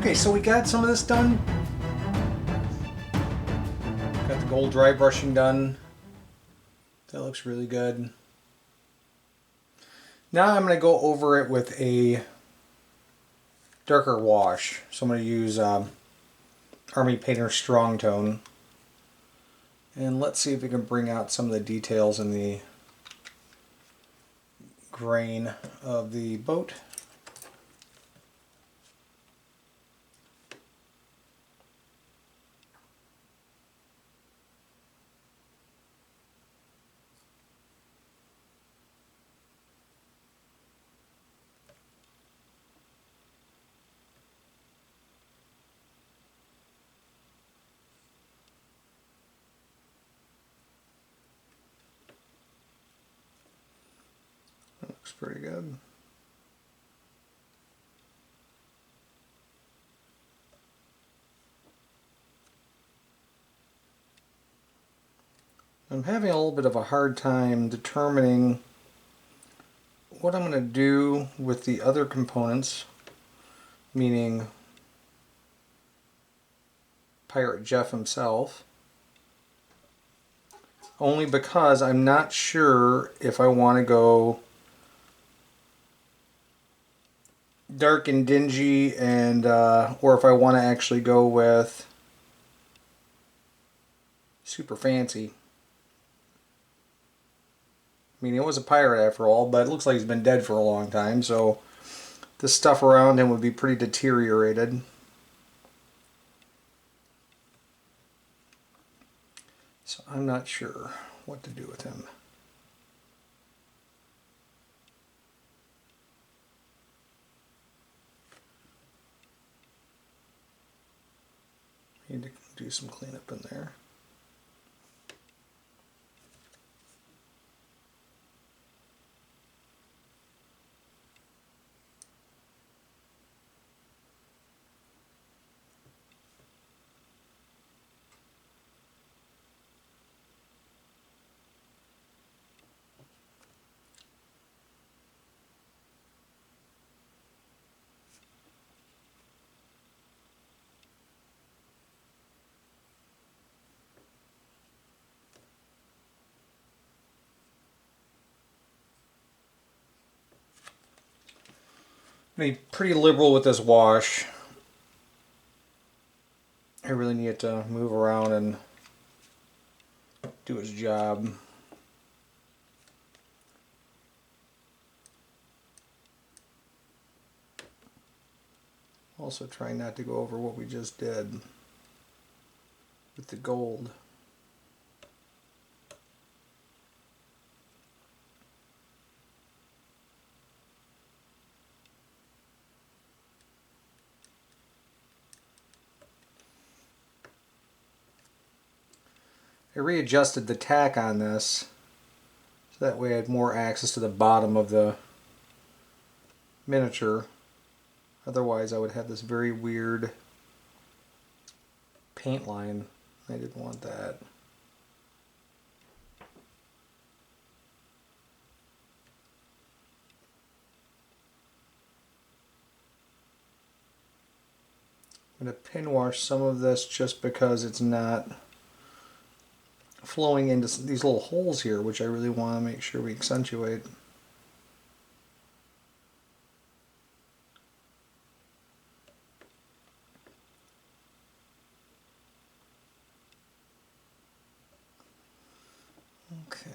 Okay, so we got some of this done. Got the gold dry brushing done. That looks really good. Now I'm going to go over it with a darker wash. So I'm going to use Army Painter Strong Tone. And let's see if we can bring out some of the details in the grain of the boat. That looks pretty good. I'm having a little bit of a hard time determining what I'm going to do with the other components, meaning Pirate Jeff himself, only because I'm not sure if I want to go dark and dingy and or if I want to actually go with super fancy. I mean, he was a pirate after all, but it looks like he's been dead for a long time, so the stuff around him would be pretty deteriorated. So I'm not sure what to do with him. Need to do some cleanup in there. Be pretty liberal with this wash. I really need it to move around and do its job. Also trying not to go over what we just did with the gold. I readjusted the tack on this so that way I had more access to the bottom of the miniature. Otherwise I would have this very weird paint line. I didn't want that. I'm going to pin wash some of this just because it's not flowing into these little holes here, which I really want to make sure we accentuate. Okay.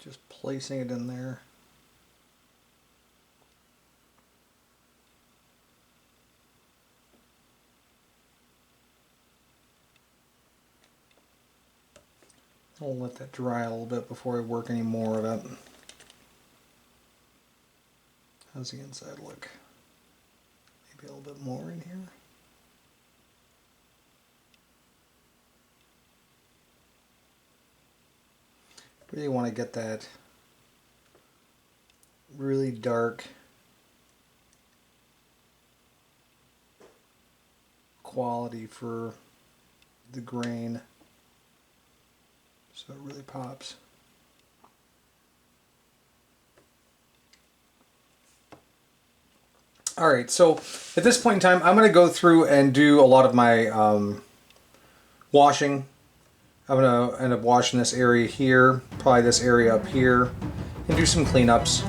Just placing it in there. I'll let that dry a little bit before I work any more of it. How's the inside look? Maybe a little bit more in here. Really want to get that really dark quality for the grain, so it really pops. Alright, so at this point in time, I'm going to go through and do a lot of my washing. I'm going to end up washing this area here, probably this area up here, and do some cleanups.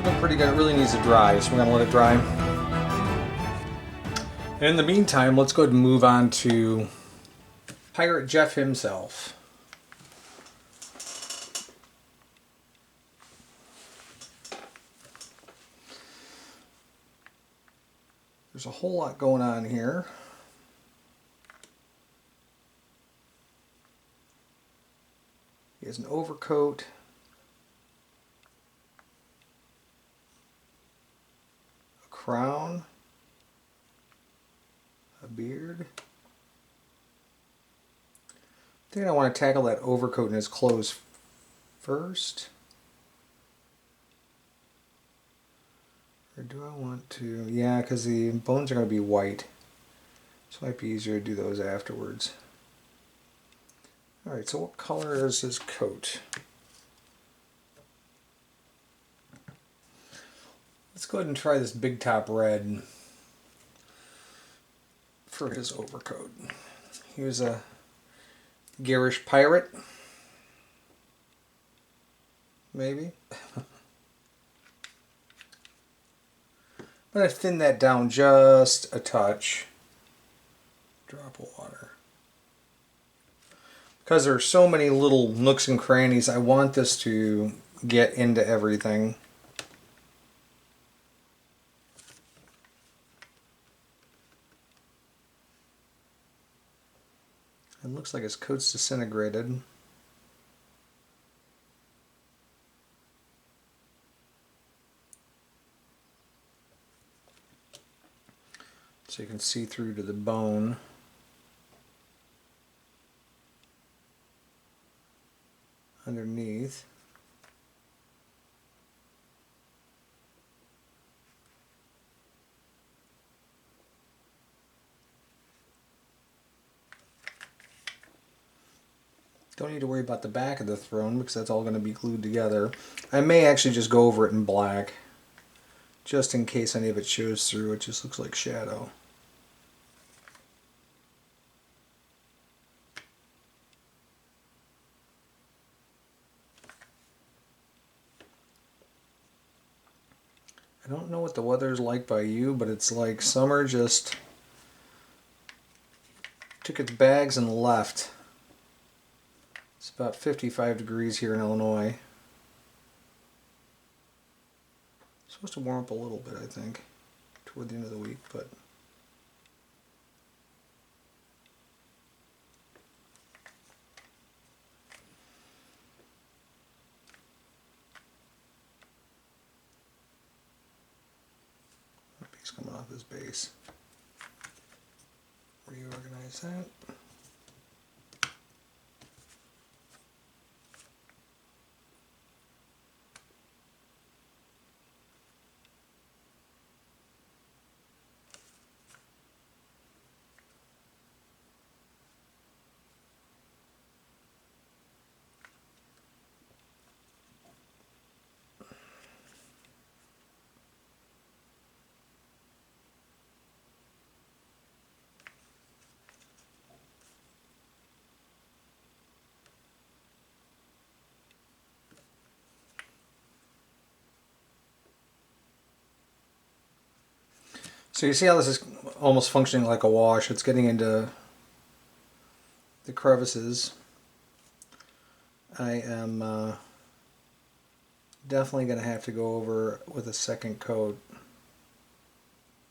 Looking pretty good. It really needs to dry, so we're going to let it dry. And in the meantime, let's go ahead and move on to Pirate Jeff himself. There's a whole lot going on here. He has an overcoat. Crown, a beard. I think I want to tackle that overcoat and his clothes first. Or do I want to? Yeah, because the bones are going to be white. So it might be easier to do those afterwards. Alright, so what color is his coat? Let's go ahead and try this big top red for his overcoat. He was a garish pirate, maybe. I'm going to thin that down just a touch. Drop of water. Because there are so many little nooks and crannies, I want this to get into everything. It looks like his coat's disintegrated. So you can see through to the bone. Underneath. Don't need to worry about the back of the throne because that's all going to be glued together. I may actually just go over it in black, just in case any of it shows through. It just looks like shadow. I don't know what the weather's like by you, but it's like summer just took its bags and left. It's about 55 degrees here in Illinois. It's supposed to warm up a little bit, I think, toward the end of the week, but It's coming off his base. Reorganize that. So you see how this is almost functioning like a wash. It's getting into the crevices. I am definitely going to have to go over with a second coat,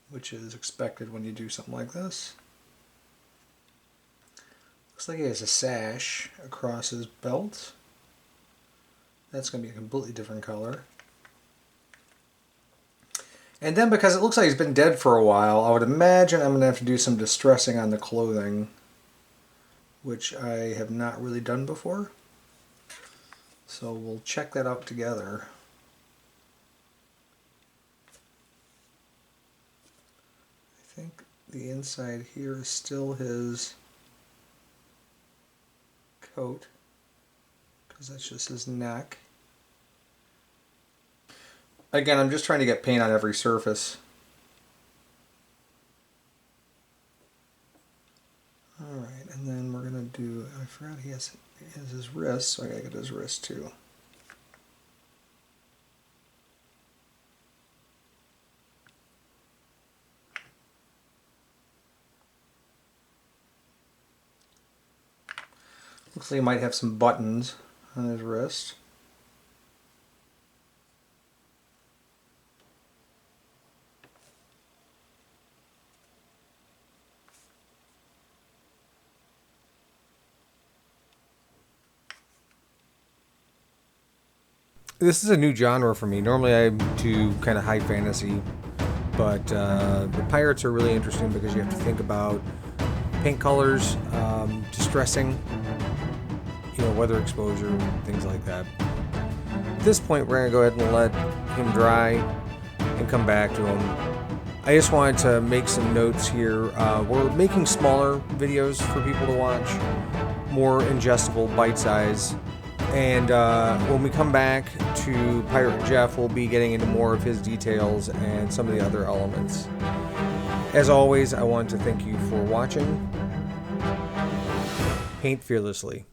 which is expected when you do something like this. Looks like he has a sash across his belt. That's going to be a completely different color. And then because it looks like he's been dead for a while, I would imagine I'm going to have to do some distressing on the clothing, which I have not really done before. So we'll check that out together. I think the inside here is still his coat, because that's just his neck. Again, I'm just trying to get paint on every surface. Alright, and then we're going to do, I forgot he has his wrist, so I gotta get his wrist too. Looks like he might have some buttons on his wrist. This is a new genre for me. Normally I do kind of high fantasy, but the pirates are really interesting because you have to think about paint colors, distressing, weather exposure, things like that. At this point, we're going to go ahead and let him dry and come back to him. I just wanted to make some notes here. We're making smaller videos for people to watch, more ingestible, bite size. And when we come back to Pirate Jeff, we'll be getting into more of his details and some of the other elements. As always, I want to thank you for watching. Paint fearlessly.